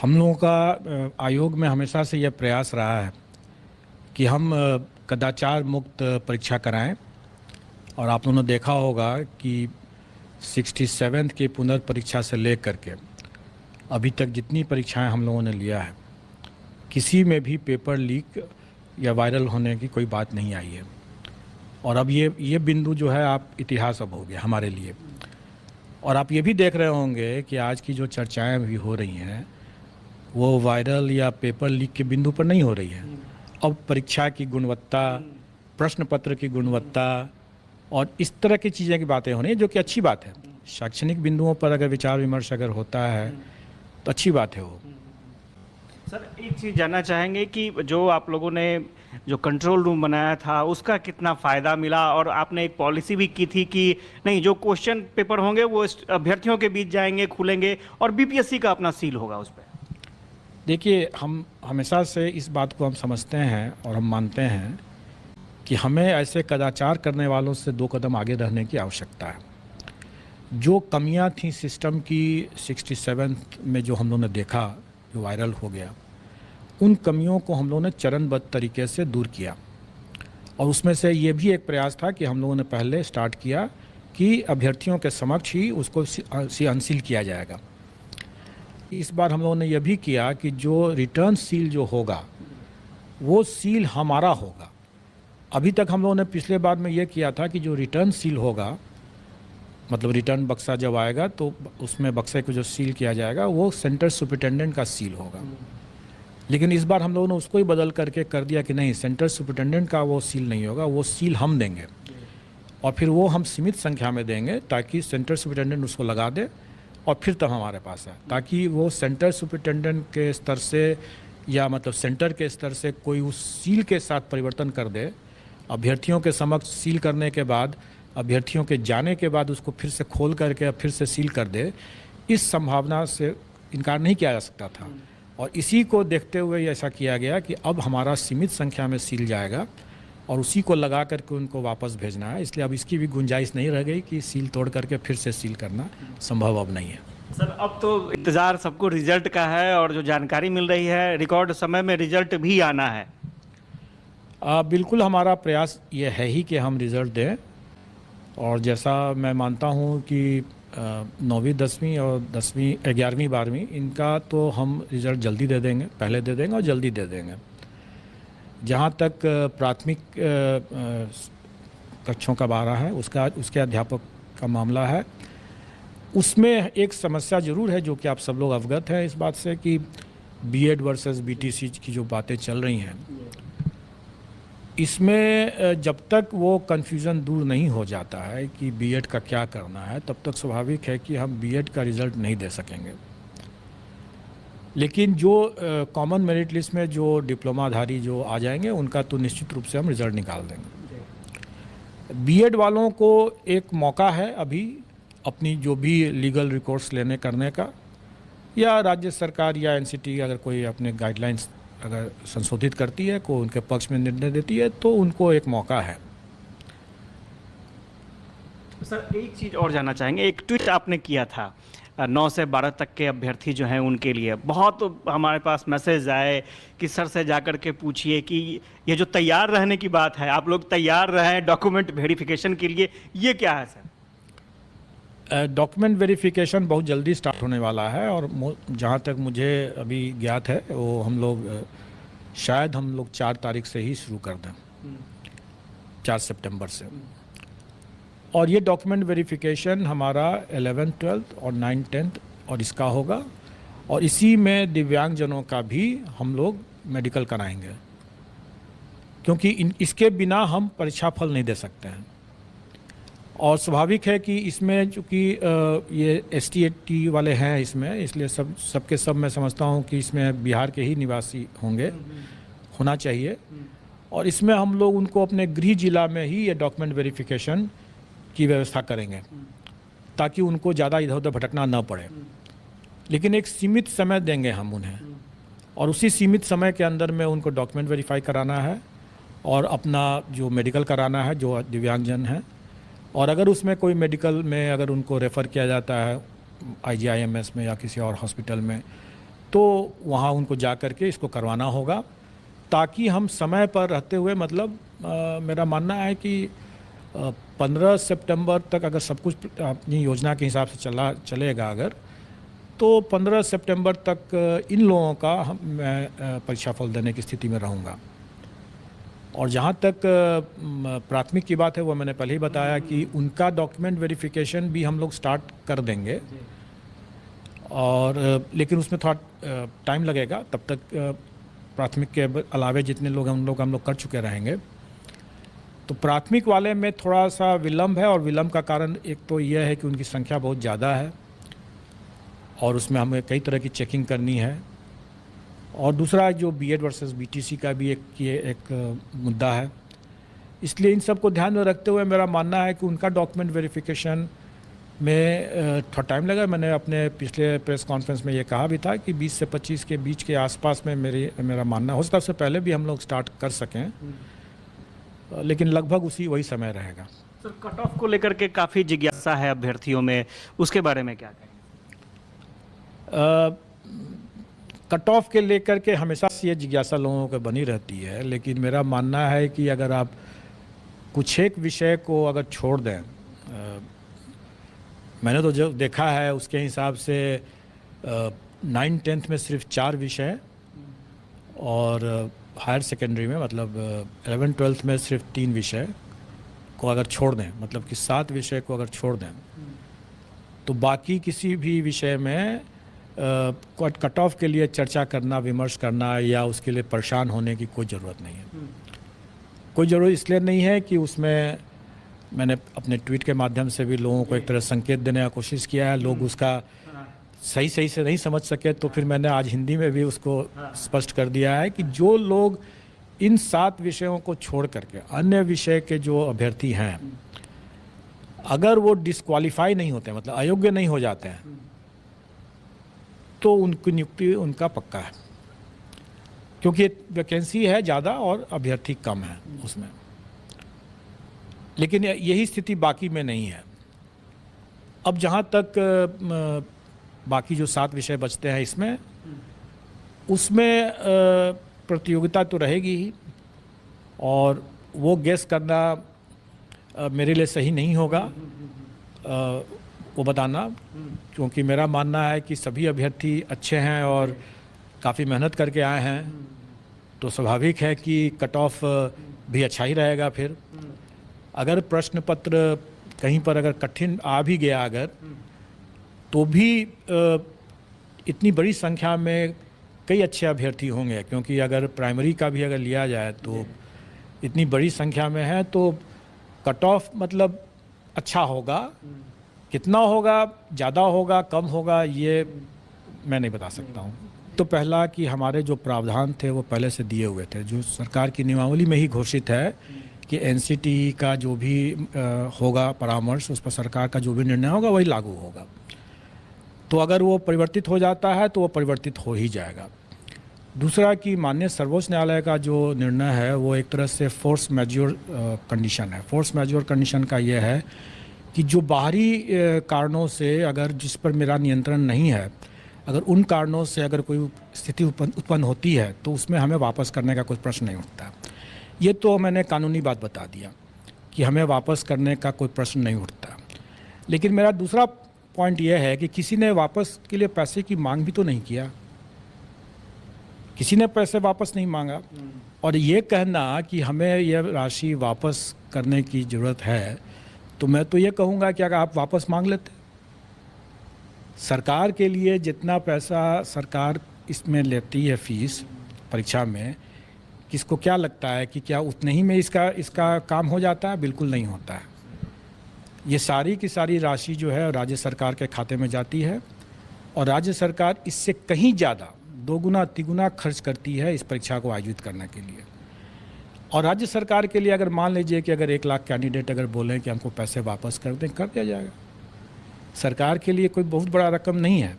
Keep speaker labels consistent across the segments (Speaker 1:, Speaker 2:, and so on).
Speaker 1: हम लोगों का आयोग में हमेशा से यह प्रयास रहा है कि हम कदाचार मुक्त परीक्षा कराएं। और आप लोगों ने देखा होगा कि 67th की पुनर्परीक्षा से लेकर के अभी तक जितनी परीक्षाएं हम लोगों ने लिया है, किसी में भी पेपर लीक या वायरल होने की कोई बात नहीं आई है। और अब ये बिंदु जो है आप इतिहास अब हो गया हमारे लिए। और आप ये भी देख रहे होंगे कि आज की जो चर्चाएं भी हो रही हैं वो वायरल या पेपर लीक के बिंदु पर नहीं हो रही है। अब परीक्षा की गुणवत्ता, प्रश्न पत्र की गुणवत्ता और इस तरह की चीज़ें की बातें हो रही हैं, जो कि अच्छी बात है। शैक्षणिक बिंदुओं पर अगर विचार विमर्श अगर होता है तो अच्छी बात है वो।
Speaker 2: सर, एक चीज़ जानना चाहेंगे कि जो आप लोगों ने जो कंट्रोल रूम बनाया था उसका कितना फ़ायदा मिला, और आपने एक पॉलिसी भी की थी कि नहीं, जो क्वेश्चन पेपर होंगे वो अभ्यर्थियों के बीच जाएंगे, खुलेंगे और बीपीएससी का अपना सील होगा उस पर।
Speaker 1: देखिए, हम हमेशा से इस बात को हम समझते हैं और हम मानते हैं कि हमें ऐसे कदाचार करने वालों से 2 कदम आगे रहने की आवश्यकता है। जो कमियां थी सिस्टम की 67th में जो हम लोगों ने देखा, जो वायरल हो गया, उन कमियों को हम लोगों ने चरणबद्ध तरीके से दूर किया। और उसमें से ये भी एक प्रयास था कि हम लोगों ने पहले स्टार्ट किया कि अभ्यर्थियों के समक्ष ही उसको अनसील किया जाएगा। इस बार हम लोगों ने यह भी किया कि जो रिटर्न सील जो होगा वो सील हमारा होगा। अभी तक हम लोगों ने पिछले बार में ये किया था कि जो रिटर्न सील होगा, मतलब रिटर्न बक्सा जब आएगा तो उसमें बक्से को जो सील किया जाएगा वो सेंटर सुपरिटेंडेंट का सील होगा। लेकिन इस बार हम लोगों ने उसको ही बदल करके कर दिया कि नहीं, सेंटर सुपरिटेंडेंट का वो सील नहीं होगा, वो सील हम देंगे। और फिर वो हम सीमित संख्या में देंगे ताकि सेंटर सुपरिटेंडेंट उसको लगा दे और फिर तब हमारे पास है, ताकि वो सेंटर सुपरिटेंडेंट के स्तर से या मतलब सेंटर के स्तर से कोई उस सील के साथ परिवर्तन कर दे। अभ्यर्थियों के समक्ष सील करने के बाद, अभ्यर्थियों के जाने के बाद उसको फिर से खोल करके फिर से सील कर दे, इस संभावना से इनकार नहीं किया जा सकता था। और इसी को देखते हुए ऐसा किया गया कि अब हमारा सीमित संख्या में सील जाएगा और उसी को लगा करके उनको वापस भेजना है। इसलिए अब इसकी भी गुंजाइश नहीं रह गई कि सील तोड़ करके फिर से सील करना संभव अब नहीं है।
Speaker 2: सर, अब तो इंतज़ार सबको रिजल्ट का है और जो जानकारी मिल रही है रिकॉर्ड समय में रिजल्ट भी आना है।
Speaker 1: बिल्कुल, हमारा प्रयास ये है ही कि हम रिज़ल्ट दें। और जैसा मैं मानता हूँ कि 9वीं 10वीं और 10वीं 11वीं 12वीं इनका तो हम रिज़ल्ट जल्दी दे देंगे, पहले दे देंगे और जल्दी दे देंगे। जहाँ तक प्राथमिक कक्षों का बारह है उसके अध्यापक का मामला है, उसमें एक समस्या ज़रूर है जो कि आप सब लोग अवगत हैं इस बात से कि बीएड वर्सेस बीटीसी की जो बातें चल रही हैं, इसमें जब तक वो कन्फ्यूज़न दूर नहीं हो जाता है कि बीएड का क्या करना है, तब तक स्वाभाविक है कि हम बीएड का रिज़ल्ट नहीं दे सकेंगे। लेकिन जो कॉमन मेरिट लिस्ट में जो डिप्लोमाधारी जो आ जाएंगे उनका तो निश्चित रूप से हम रिज़ल्ट निकाल देंगे। बीएड वालों को एक मौका है अभी अपनी जो भी लीगल रिकोर्स लेने करने का, या राज्य सरकार या एनसीटी अगर कोई अपने गाइडलाइंस अगर संशोधित करती है, को उनके पक्ष में निर्णय देती है, तो उनको एक मौका है।
Speaker 2: सर, एक चीज़ और जानना चाहेंगे, एक ट्वीट आपने किया था 9 से 12 तक के अभ्यर्थी जो हैं उनके लिए, बहुत हमारे पास मैसेज आए कि सर से जाकर के पूछिए कि ये जो तैयार रहने की बात है, आप लोग तैयार रहें डॉक्यूमेंट वेरिफिकेशन के लिए, ये क्या है सर?
Speaker 1: डॉक्यूमेंट वेरिफिकेशन बहुत जल्दी स्टार्ट होने वाला है और जहाँ तक मुझे अभी ज्ञात है वो शायद हम लोग 4 तारीख से ही शुरू कर दें, 4 सितंबर से। और ये डॉक्यूमेंट वेरिफिकेशन हमारा 11th 12th और 9th 10th और इसका होगा। और इसी में दिव्यांगजनों का भी हम लोग मेडिकल कराएंगे, क्योंकि इसके बिना हम परीक्षा फल नहीं दे सकते हैं। और स्वाभाविक है कि इसमें चूँकि ये ST वाले हैं इसमें, इसलिए सबके सब मैं समझता हूँ कि इसमें बिहार के ही निवासी होना चाहिए। और इसमें हम लोग उनको अपने गृह जिला में ही ये डॉक्यूमेंट वेरिफिकेशन की व्यवस्था करेंगे ताकि उनको ज़्यादा इधर उधर भटकना न पड़े। लेकिन एक सीमित समय देंगे हम उन्हें, और उसी सीमित समय के अंदर में उनको डॉक्यूमेंट वेरीफाई कराना है और अपना जो मेडिकल कराना है जो दिव्यांगजन हैं। और अगर उसमें कोई मेडिकल में अगर उनको रेफ़र किया जाता है IGIMS में या किसी और हॉस्पिटल में, तो वहाँ उनको जा कर के इसको करवाना होगा, ताकि हम समय पर रहते हुए, मतलब मेरा मानना है कि 15 सितंबर तक अगर सब कुछ अपनी योजना के हिसाब से चलेगा अगर, तो 15 सितंबर तक इन लोगों का मैं परीक्षा फल देने की स्थिति में रहूँगा। और जहाँ तक प्राथमिक की बात है, वो मैंने पहले ही बताया कि उनका डॉक्यूमेंट वेरिफिकेशन भी हम लोग स्टार्ट कर देंगे, और लेकिन उसमें थोड़ा टाइम लगेगा। तब तक प्राथमिक के अलावे जितने लोग हैं उन लोग हम लोग कर चुके रहेंगे। तो प्राथमिक वाले में थोड़ा सा विलम्ब है, और विलम्ब का कारण एक तो यह है कि उनकी संख्या बहुत ज़्यादा है और उसमें हमें कई तरह की चेकिंग करनी है। और दूसरा जो बीएड वर्सेस बीटीसी का भी एक मुद्दा है। इसलिए इन सब को ध्यान में रखते हुए मेरा मानना है कि उनका डॉक्यूमेंट वेरिफिकेशन में थोड़ा टाइम लगा। मैंने अपने पिछले प्रेस कॉन्फ्रेंस में ये कहा भी था कि 20 से 25 के बीच के आसपास में मेरा मानना हो सकता है, उससे पहले भी हम लोग स्टार्ट कर सकें, लेकिन लगभग वही समय रहेगा।
Speaker 2: सर, कट ऑफ को लेकर के काफ़ी जिज्ञासा है अभ्यर्थियों में, उसके बारे में क्या कहेंगे?
Speaker 1: कट ऑफ के लेकर के हमेशा से ये जिज्ञासा लोगों को बनी रहती है, लेकिन मेरा मानना है कि अगर आप कुछ एक विषय को अगर छोड़ दें, मैंने तो जो देखा है उसके हिसाब से 9th-10th में सिर्फ 4 विषय, और हायर सेकेंडरी में मतलब 11th-12th में सिर्फ 3 विषय को अगर छोड़ दें, मतलब कि 7 विषय को अगर छोड़ दें, तो बाकी किसी भी विषय में कट ऑफ के लिए चर्चा करना, विमर्श करना या उसके लिए परेशान होने की कोई ज़रूरत नहीं है। कोई ज़रूरत इसलिए नहीं है कि उसमें मैंने अपने ट्वीट के माध्यम से भी लोगों को एक तरह संकेत देने का कोशिश किया है। लोग उसका सही से नहीं समझ सके, तो फिर मैंने आज हिंदी में भी उसको स्पष्ट कर दिया है कि जो लोग इन 7 विषयों को छोड़ करके अन्य विषय के जो अभ्यर्थी हैं, अगर वो डिस्क्वालीफाई नहीं होते, मतलब अयोग्य नहीं हो जाते हैं, तो उनकी नियुक्ति उनका पक्का है, क्योंकि वैकेंसी है ज़्यादा और अभ्यर्थी कम है उसमें। लेकिन यही स्थिति बाकी में नहीं है। अब जहाँ तक बाकी जो 7 विषय बचते हैं इसमें, उसमें प्रतियोगिता तो रहेगी ही, और वो गेस करना मेरे लिए सही नहीं होगा वो बताना, क्योंकि मेरा मानना है कि सभी अभ्यर्थी अच्छे हैं और काफ़ी मेहनत करके आए हैं, तो स्वाभाविक है कि कट ऑफ भी अच्छा ही रहेगा। फिर अगर प्रश्न पत्र कहीं पर अगर कठिन आ भी गया अगर, तो भी इतनी बड़ी संख्या में कई अच्छे अभ्यर्थी होंगे, क्योंकि अगर प्राइमरी का भी अगर लिया जाए तो इतनी बड़ी संख्या में है, तो कट ऑफ मतलब अच्छा होगा। कितना होगा, ज़्यादा होगा, कम होगा, ये मैं नहीं बता सकता हूँ। तो पहला कि हमारे जो प्रावधान थे वो पहले से दिए हुए थे, जो सरकार की नियमावली में ही घोषित है कि एनसीटी का जो भी होगा परामर्श, उस पर सरकार का जो भी निर्णय होगा वही लागू होगा। तो अगर वो परिवर्तित हो जाता है तो वो परिवर्तित हो ही जाएगा। दूसरा कि माननीय सर्वोच्च न्यायालय का जो निर्णय है वो एक तरह से फोर्स मैज्योर कंडीशन है। फोर्स मैज्योर कंडीशन का ये है कि जो बाहरी कारणों से अगर जिस पर मेरा नियंत्रण नहीं है, अगर उन कारणों से अगर कोई स्थिति उत्पन्न होती है तो उसमें हमें वापस करने का कोई प्रश्न नहीं उठता। ये तो मैंने कानूनी बात बता दिया कि हमें वापस करने का कोई प्रश्न नहीं उठता। लेकिन मेरा दूसरा पॉइंट ये है कि किसी ने वापस के लिए पैसे की मांग भी तो नहीं किया, किसी ने पैसे वापस नहीं मांगा। और ये कहना कि हमें यह राशि वापस करने की ज़रूरत है, तो मैं तो ये कहूँगा कि अगर आप वापस मांग लेते, सरकार के लिए जितना पैसा सरकार इसमें लेती है फीस परीक्षा में, किसको क्या लगता है कि क्या उतने ही में इसका काम हो जाता है? बिल्कुल नहीं होता है। ये सारी की सारी राशि जो है राज्य सरकार के खाते में जाती है, और राज्य सरकार इससे कहीं ज़्यादा 2 गुना 3 गुना खर्च करती है इस परीक्षा को आयोजित करने के लिए। और राज्य सरकार के लिए अगर मान लीजिए कि अगर 1 लाख कैंडिडेट अगर बोलें कि हमको पैसे वापस कर दें, कर दिया जाएगा। सरकार के लिए कोई बहुत बड़ा रकम नहीं है,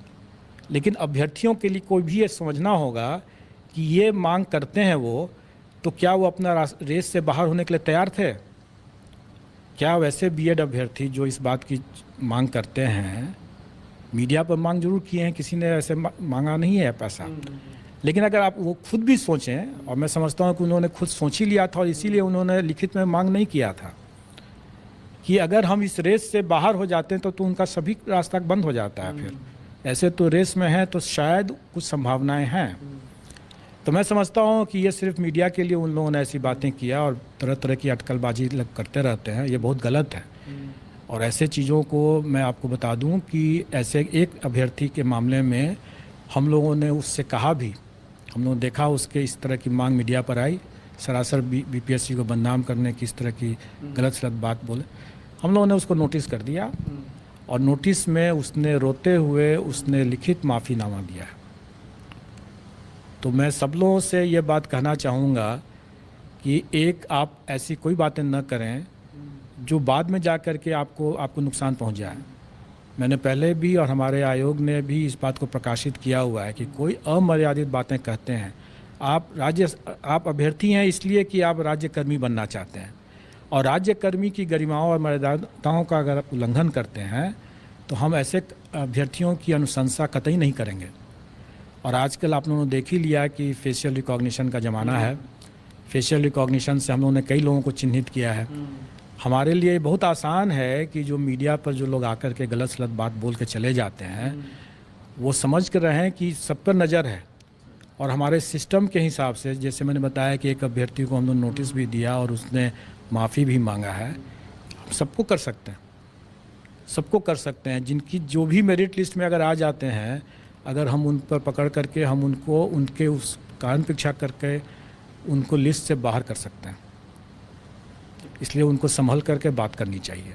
Speaker 1: लेकिन अभ्यर्थियों के लिए कोई भी ये समझना होगा कि ये मांग करते हैं वो, तो क्या वो अपना रेस से बाहर होने के लिए तैयार थे? क्या वैसे बीएड अभ्यर्थी जो इस बात की मांग करते हैं मीडिया पर मांग जरूर किए हैं, किसी ने ऐसे मांगा नहीं है पैसा। लेकिन अगर आप वो खुद भी सोचें, और मैं समझता हूँ कि उन्होंने खुद सोच ही लिया था और इसीलिए उन्होंने लिखित में मांग नहीं किया था कि अगर हम इस रेस से बाहर हो जाते हैं तो उनका सभी रास्ता बंद हो जाता है। फिर ऐसे तो रेस में हैं तो शायद कुछ संभावनाएं हैं। तो मैं समझता हूँ कि ये सिर्फ मीडिया के लिए उन लोगों ने ऐसी बातें किया और तरह तरह की अटकलबाजी करते रहते हैं, ये बहुत गलत है। और ऐसे चीज़ों को मैं आपको बता दूं कि ऐसे एक अभ्यर्थी के मामले में हम लोगों ने उससे कहा भी, हम लोगों ने देखा उसके इस तरह की मांग मीडिया पर आई, सरासर बीपीएससी को बदनाम करने की इस तरह की गलत सलत बात बोले। हम लोगों ने उसको नोटिस कर दिया और नोटिस में उसने रोते हुए उसने लिखित माफ़ीनामा दिया है। तो मैं सब लोगों से ये बात कहना चाहूँगा कि एक आप ऐसी कोई बातें न करें जो बाद में जा कर के आपको नुकसान पहुंच जाए। मैंने पहले भी और हमारे आयोग ने भी इस बात को प्रकाशित किया हुआ है कि कोई अमर्यादित बातें कहते हैं, आप अभ्यर्थी हैं इसलिए कि आप राज्यकर्मी बनना चाहते हैं, और राज्यकर्मी की गरिमाओं और मर्यादाओं का अगर आप उल्लंघन करते हैं तो हम ऐसे अभ्यर्थियों की अनुशंसा कतई नहीं करेंगे। और आजकल आप लोगों ने देख ही लिया कि फेशियल रिकॉग्निशन का ज़माना है। फेशियल रिकॉग्निशन से हम लोगों ने कई लोगों को चिन्हित किया है। हमारे लिए बहुत आसान है कि जो मीडिया पर जो लोग आकर के गलत सलत बात बोल के चले जाते हैं, वो समझ कर रहे हैं कि सब पर नज़र है। और हमारे सिस्टम के हिसाब से, जैसे मैंने बताया कि एक अभ्यर्थी को हम लोग नोटिस भी दिया और उसने माफ़ी भी मांगा है, हम सबको कर सकते हैं, सबको कर सकते हैं। जिनकी जो भी मेरिट लिस्ट में अगर आ जाते हैं, अगर हम उन पर पकड़ करके हम उनको उनके उस कारण परीक्षा करके उनको लिस्ट से बाहर कर सकते हैं। इसलिए उनको संभल करके बात करनी चाहिए।